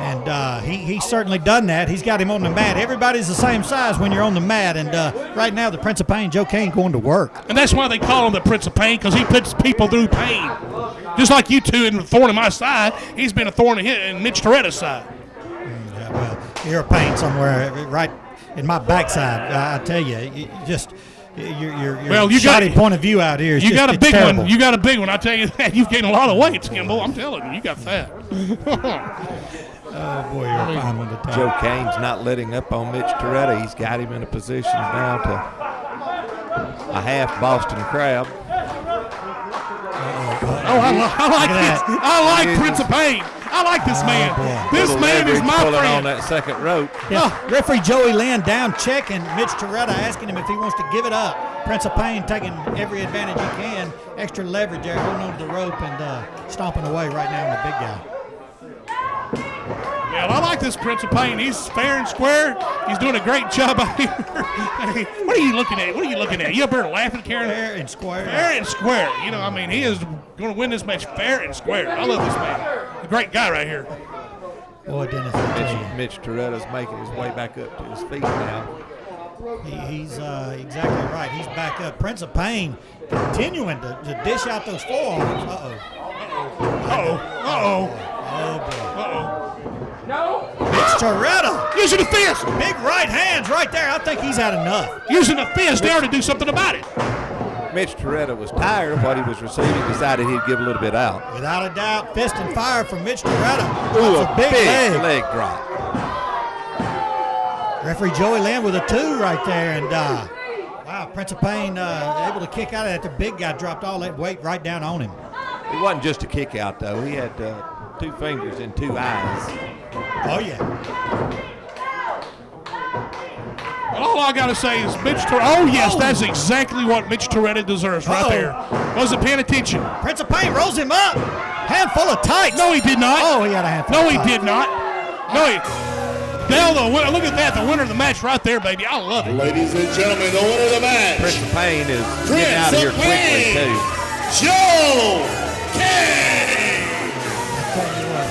And he's certainly done that. He's got him on the mat. Everybody's the same size when you're on the mat. And right now, the Prince of Pain, Joe Kane, going to work. And that's why they call him the Prince of Pain, because he puts people through pain. Just like you two in the thorn in my side, he's been a thorn in Mitch Toretta's side. Yeah, well, you're a pain somewhere right in my backside. I tell you, your shoddy point of view out here is you just got a big terrible. one. You got a big one. I tell you that. You've gained a lot of weight, Kimball. I'm telling you, you got fat. Oh, boy, you're a fine one to tell. Joe Kane's not letting up on Mitch Toretta. He's got him in a position now to a half Boston Crab. Oh, I like this. I like Prince of Pain. I like this man. This man is my pulling friend. on that second rope. Yeah, referee Joey Lynn down checking Mitch Toretta, asking him if he wants to give it up. Prince of Pain taking every advantage he can. Extra leverage there, holding on to the rope and stomping away right now on the big guy. Yeah, well, I like this Prince of Pain. He's fair and square. He's doing a great job out here. Hey, what are you looking at? What are you looking at? You up here laughing, Karen? Fair and square. Fair and square. You know, I mean, he is going to win this match fair and square. I love this man. A great guy right here. Boy, Dennis, Mitch Toretta's making his way back up to his feet now. He's exactly right. He's back up. Prince of Pain continuing to dish out those forearms. Oh, boy. No. Mitch Toretta. Using the fist. Big right hands right there. I think he's had enough. Using the fist there to do something about it. Mitch Toretta was tired of what he was receiving, decided he'd give a little bit out. Without a doubt, fist and fire from Mitch Toretta. Ooh, That's a big leg drop. Referee Joey Lynn with a 2 right there. And, wow, Prince of Pain able to kick out of that. The big guy dropped all that weight right down on him. It wasn't just a kick out, though. He had 2 fingers and 2 eyes. Oh, yeah. All I got to say is Mitch Toretta. Oh, yes, that's exactly what Mitch Toretta deserves right there. Wasn't paying attention. Prince of Pain rolls him up. Handful of tights. No, he did not. Oh, he had a handful No, of he tights. did not. No, he. Look at that, the winner of the match right there, baby. I love it. Ladies and gentlemen, the winner of the match, Prince of Pain is getting out of here quickly, too. Joe Kane.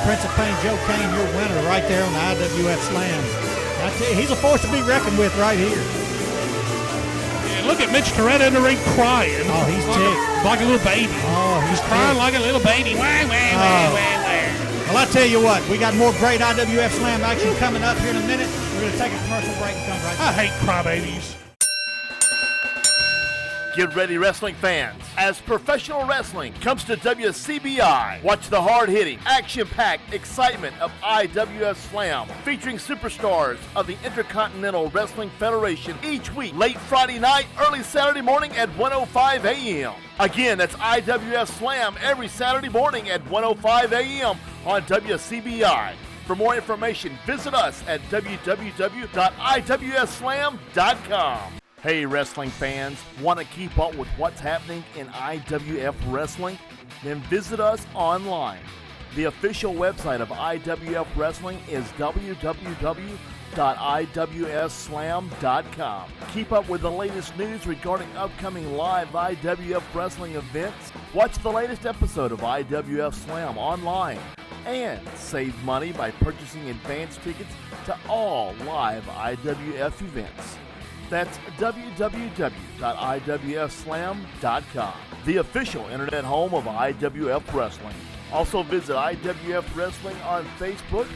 Prince of Pain, Joe Kane, your winner right there on the IWF Slam. I tell you, he's a force to be reckoned with right here. Yeah, look at Mitch Toretta in the ring crying. Oh, he's ticked. Like a little baby. Oh, he's crying like a little baby. Wah, wah, wah, wah. Well, I tell you what, we got more great IWF Slam action coming up here in a minute. We're going to take a commercial break and come right back. I hate crybabies. Get ready, wrestling fans, as professional wrestling comes to WCBI. Watch the hard-hitting, action-packed excitement of IWF Slam, featuring superstars of the Intercontinental Wrestling Federation each week, late Friday night, early Saturday morning at 1:05 a.m. Again, that's IWF Slam every Saturday morning at 1:05 a.m. on WCBI. For more information, visit us at www.iwfslam.com. Hey wrestling fans, want to keep up with what's happening in IWF Wrestling? Then visit us online The official website of IWF Wrestling is www.iwfslam.com. Keep up with the latest news regarding upcoming live IWF Wrestling events. Watch the latest episode of IWF Slam online. And save money by purchasing advance tickets to all live IWF events. That's www.iwfslam.com, the official internet home of IWF Wrestling. Also visit IWF Wrestling on Facebook,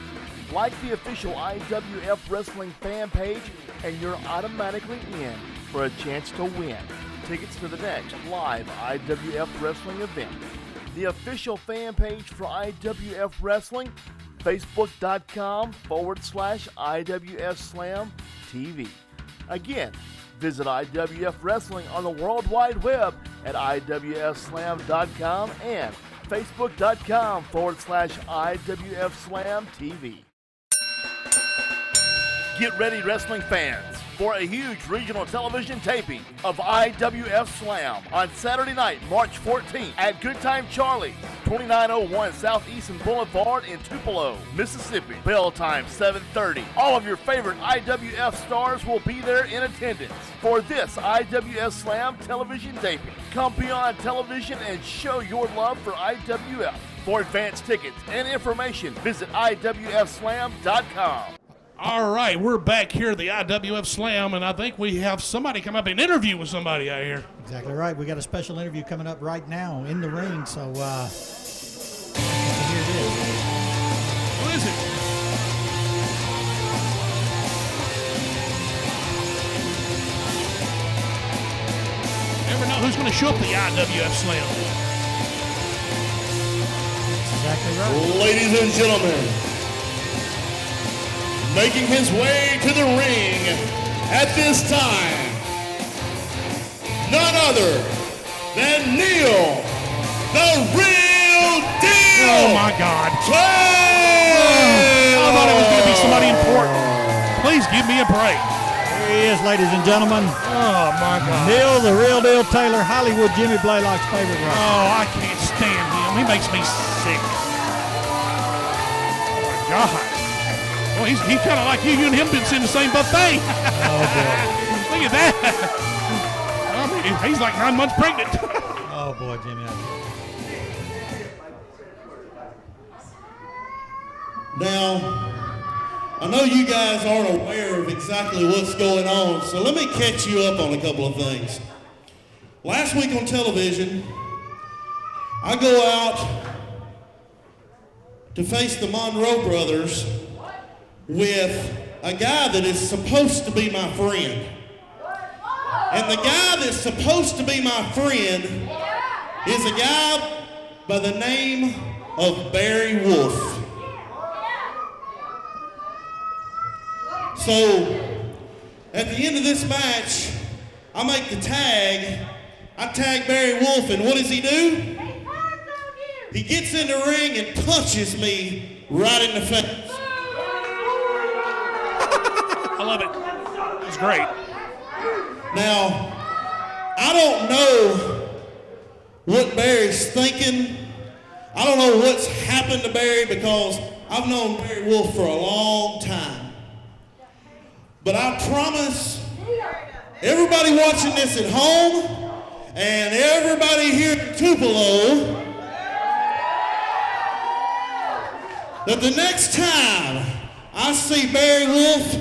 like the official IWF Wrestling fan page, and you're automatically in for a chance to win tickets to the next live IWF Wrestling event. The official fan page for IWF Wrestling, facebook.com/IWF Slam TV. Again, visit IWF Wrestling on the World Wide Web at IWFslam.com and facebook.com/IWF Slam TV. Get ready, wrestling fans, for a huge regional television taping of IWF Slam on Saturday night, March 14th at Good Time Charlie, 2901 Southeastern Boulevard in Tupelo, Mississippi. Bell time 7:30. All of your favorite IWF stars will be there in attendance for this IWF Slam television taping. Come beyond television and show your love for IWF. For advance tickets and information, visit IWFslam.com. All right, we're back here at the IWF Slam, and I think we have somebody come up and interview with somebody out here. Exactly right. We got a special interview coming up right now in the ring, so here it is. Who is it? Never know who's going to show up at the IWF Slam. That's exactly right. Ladies and gentlemen, making his way to the ring at this time, none other than Neil, the real deal. Oh my God. Taylor. I thought it was going to be somebody important. Please give me a break. Here he is, ladies and gentlemen. Oh my God. Neil, the real deal Taylor, Hollywood Jimmy Blaylock's favorite wrestler. Oh, I can't stand him. He makes me sick. Oh my God. Well, he's kind of like you. You and him been seeing the same buffet. Oh, boy. Look at that. I mean, he's like 9 months pregnant. Oh, boy, Jimmy. Now, I know you guys aren't aware of exactly what's going on, so let me catch you up on a couple of things. Last week on television, I go out to face the Monroe brothers with a guy that is supposed to be my friend. And the guy that's supposed to be my friend is a guy by the name of Barry Wolf. So, at the end of this match, I make the tag. I tag Barry Wolf, and what does he do? He gets in the ring and punches me right in the face. I love it. It's great. Now, I don't know what Barry's thinking. I don't know what's happened to Barry because I've known Barry Wolf for a long time. But I promise everybody watching this at home and everybody here in Tupelo that the next time I see Barry Wolf,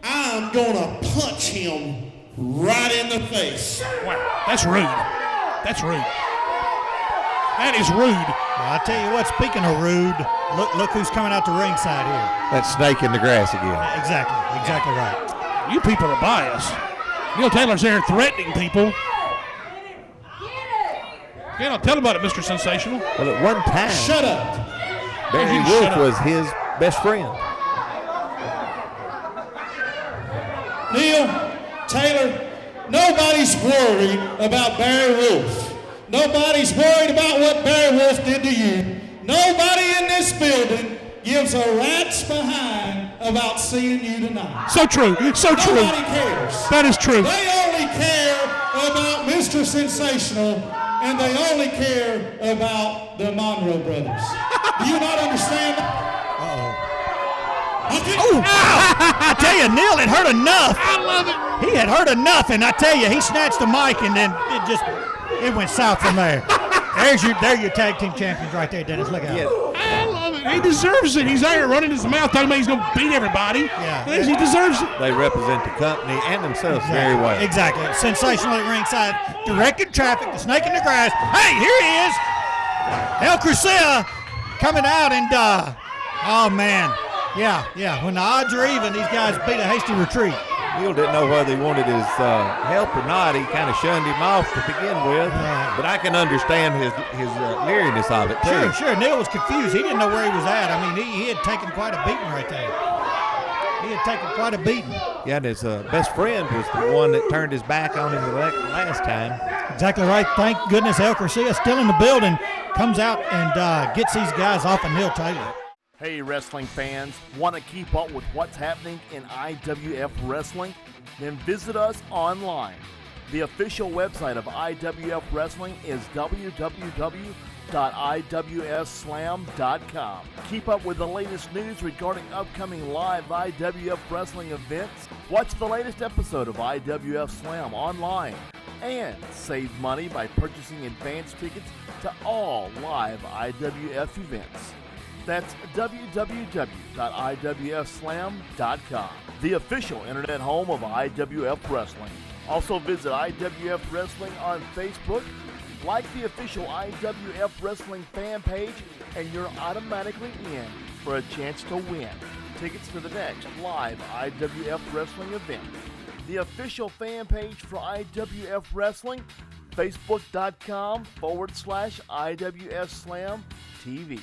I'm gonna punch him right in the face. Wow, that's rude. That's rude. That is rude. Well, I tell you what, speaking of rude, look who's coming out to ringside here. That snake in the grass again. Exactly right. You people are biased. Neil Taylor's there threatening people. Yeah, tell about it, Mr. Sensational. Well, at one time, Shut up. Barry Wolf was his best friend. Neil, Taylor, nobody's worried about Barry Wolf. Nobody's worried about what Barry Wolf did to you. Nobody in this building gives a rat's behind about seeing you tonight. So true. So true. Nobody cares. That is true. They only care about Mr. Sensational, and they only care about the Monroe brothers. Do you not understand? I tell you, Neil had heard enough. I love it. He had heard enough, and I tell you, he snatched the mic, and then it went south from there. There your tag team champions right there, Dennis. Look out. Yeah. I love it. He deserves it. He's out here running his mouth, talking about he's going to beat everybody. Yeah. Yes, he deserves it. They represent the company and themselves very well. Exactly. Sensational at ringside, directed traffic, the snake in the grass. Hey, here he is. Crusia coming out, and oh man, yeah. When the odds are even, these guys beat a hasty retreat. Neil didn't know whether he wanted his help or not. He kind of shunned him off to begin with, but I can understand his leeriness of it too. Sure. Neil was confused. He didn't know where he was at. I mean, he had taken quite a beating right there. He had taken quite a beating. Yeah, and his best friend was the one that turned his back on him the last time. Exactly right. Thank goodness Crusia still in the building. Comes out and gets these guys off of Neil Taylor. Hey, wrestling fans, want to keep up with what's happening in IWF Wrestling? Then visit us online. The official website of IWF Wrestling is www.iwfslam.com. Keep up with the latest news regarding upcoming live IWF Wrestling events. Watch the latest episode of IWF Slam online. And save money by purchasing advance tickets to all live IWF events. That's www.iwfslam.com, the official internet home of IWF Wrestling. Also visit IWF Wrestling on Facebook, like the official IWF Wrestling fan page, and you're automatically in for a chance to win tickets to the next live IWF Wrestling event. The official fan page for IWF Wrestling, facebook.com/IWF Slam TV.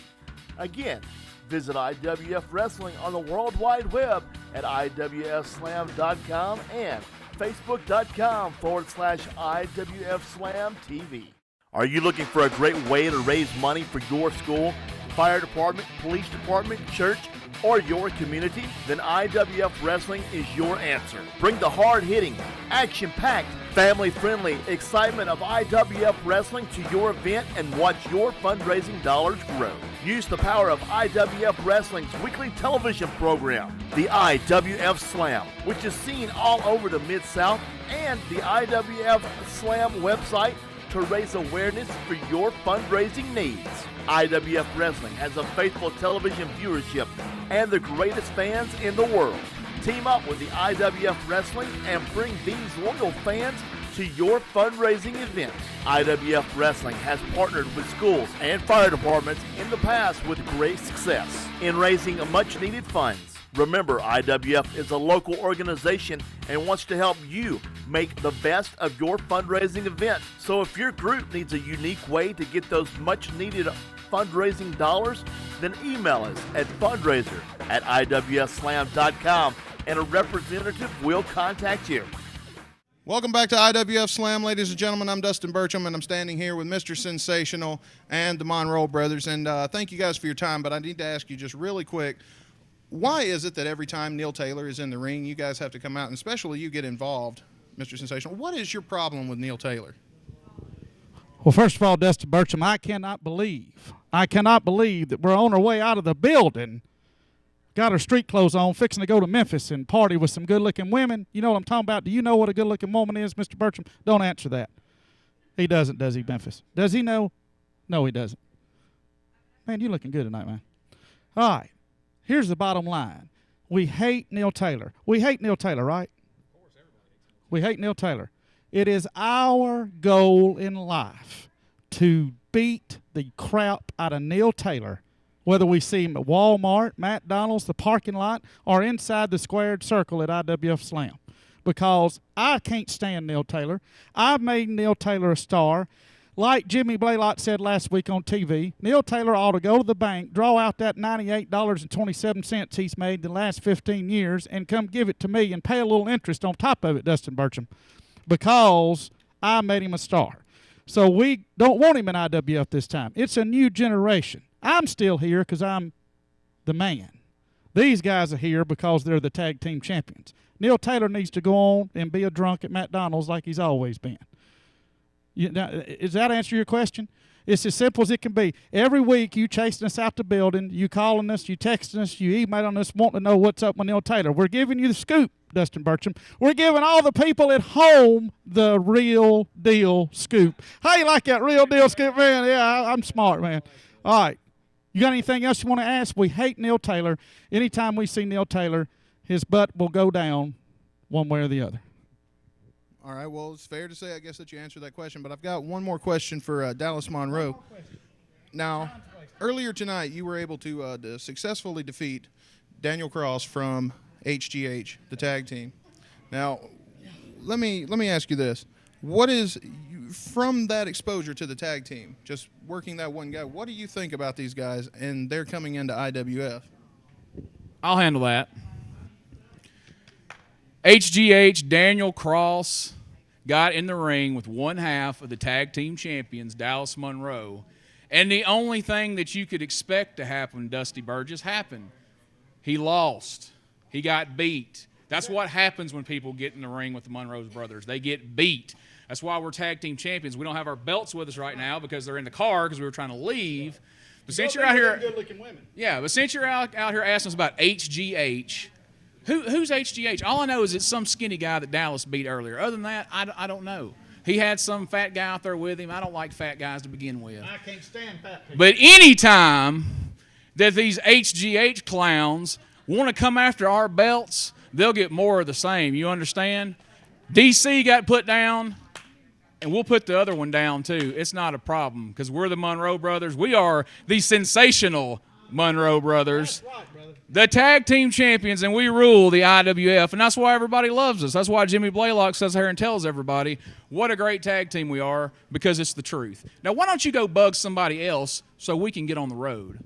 Again, visit IWF Wrestling on the World Wide Web at IWFslam.com and facebook.com/IWF Slam TV. Are you looking for a great way to raise money for your school, fire department, police department, church, or your community? Then IWF Wrestling is your answer. Bring the hard-hitting, action-packed, family-friendly excitement of IWF Wrestling to your event and watch your fundraising dollars grow. Use the power of IWF Wrestling's weekly television program, the IWF Slam, which is seen all over the Mid-South, and the IWF Slam website to raise awareness for your fundraising needs. IWF Wrestling has a faithful television viewership and the greatest fans in the world. Team up with the IWF Wrestling and bring these loyal fans to your fundraising event. IWF Wrestling has partnered with schools and fire departments in the past with great success in raising much needed funds. Remember, IWF is a local organization and wants to help you make the best of your fundraising event. So if your group needs a unique way to get those much needed fundraising dollars, then email us at fundraiser@iwfslam.com and a representative will contact you. Welcome back to IWF Slam, ladies and gentlemen. I'm Dustin Burcham, and I'm standing here with Mr. Sensational and the Monroe brothers. And thank you guys for your time, but I need to ask you just really quick, why is it that every time Neil Taylor is in the ring, you guys have to come out, and especially you get involved, Mr. Sensational? What is your problem with Neil Taylor? Well, first of all, Dustin Burcham, I cannot believe that we're on our way out of the building, got our street clothes on, fixing to go to Memphis and party with some good-looking women. You know what I'm talking about? Do you know what a good-looking woman is, Mr. Burcham? Don't answer that. He doesn't, does he, Memphis? Does he know? No, he doesn't. Man, you looking good tonight, man. All right. Here's the bottom line. We hate Neil Taylor. We hate Neil Taylor, right? Of course, everybody. We hate Neil Taylor. It is our goal in life to beat the crap out of Neil Taylor, whether we see him at Walmart, McDonald's, the parking lot, or inside the squared circle at IWF Slam. Because I can't stand Neil Taylor. I've made Neil Taylor a star. Like Jimmy Blaylock said last week on TV, Neil Taylor ought to go to the bank, draw out that $98.27 he's made the last 15 years, and come give it to me and pay a little interest on top of it, Dustin Burcham, because I made him a star. So we don't want him in IWF this time. It's a new generation. I'm still here because I'm the man. These guys are here because they're the tag team champions. Neil Taylor needs to go on and be a drunk at McDonald's like he's always been. Does that answer your question? It's as simple as it can be. Every week you chasing us out the building, you calling us, you texting us, you emailing us, wanting to know what's up with Neil Taylor. We're giving you the scoop, Dustin Burcham. We're giving all the people at home the real deal scoop. How you like that real deal scoop, man? Yeah, I'm smart, man. All right. You got anything else you want to ask? We hate Neil Taylor. Anytime we see Neil Taylor, his butt will go down one way or the other. All right, well, it's fair to say, I guess, that you answered that question, but I've got one more question for Dallas Monroe. Now, earlier tonight, you were able to successfully defeat Daniel Cross from HGH, the tag team. Now, let me ask you this. What is, from that exposure to the tag team, just working that one guy, what do you think about these guys and they're coming into IWF? I'll handle that. HGH, Daniel Cross, got in the ring with one half of the tag team champions, Dallas Monroe. And the only thing that you could expect to happen, Dusty Burgess, happened. He lost. He got beat. That's what happens when people get in the ring with the Monroe's brothers. They get beat. That's why we're tag team champions. We don't have our belts with us right now because they're in the car because we were trying to leave. But since you're out here, good-looking women. Yeah, but since you're out here asking us about HGH, who's HGH? All I know is it's some skinny guy that Dallas beat earlier. Other than that, I don't know. He had some fat guy out there with him. I don't like fat guys to begin with. I can't stand fat people. But anytime that these HGH clowns want to come after our belts, they'll get more of the same. You understand? DC got put down, and we'll put the other one down too. It's not a problem because we're the Monroe brothers. We are the sensational Monroe brothers. That's right, brother. The tag team champions, and we rule the IWF, and that's why everybody loves us. That's why Jimmy Blaylock says here and tells everybody what a great tag team we are, because it's the truth. Now, why don't you go bug somebody else so we can get on the road?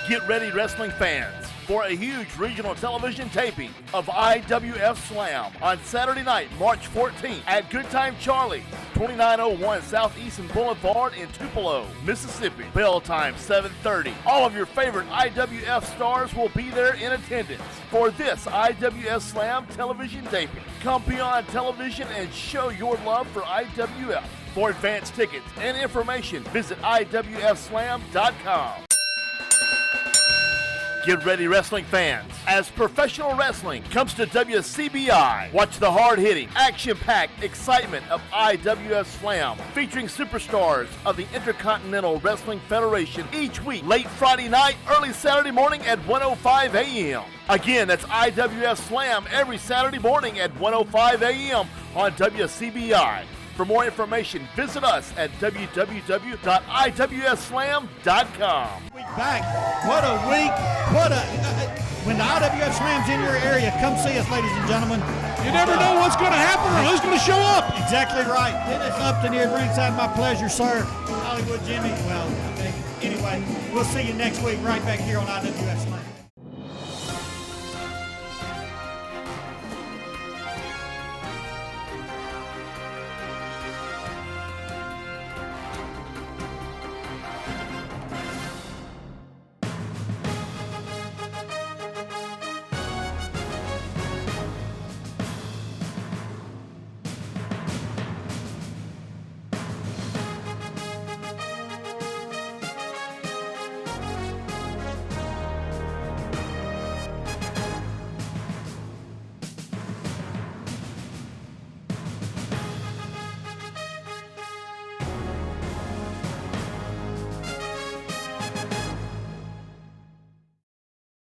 Get ready, wrestling fans, for a huge regional television taping of IWF Slam on Saturday night, March 14th at Good Time Charlie, 2901 Southeastern Boulevard in Tupelo, Mississippi. Bell time 7:30. All of your favorite IWF stars will be there in attendance for this IWF Slam television taping. Come beyond television and show your love for IWF. For advance tickets and information, visit IWFslam.com. Get ready, wrestling fans, as professional wrestling comes to WCBI. Watch the hard-hitting, action-packed excitement of IWF Slam, featuring superstars of the Intercontinental Wrestling Federation each week, late Friday night, early Saturday morning at 1:05 a.m. Again, that's IWF Slam every Saturday morning at 1:05 a.m. on WCBI. For more information, visit us at www.iwslam.com. Back. What a week. When the IWF Slam's in your area, come see us, ladies and gentlemen. You never know what's going to happen or who's going to show up. Exactly right. Dennis Upton here at Ringside. My pleasure, sir. Hollywood Jimmy. Well, anyway, we'll see you next week right back here on IWF Slam.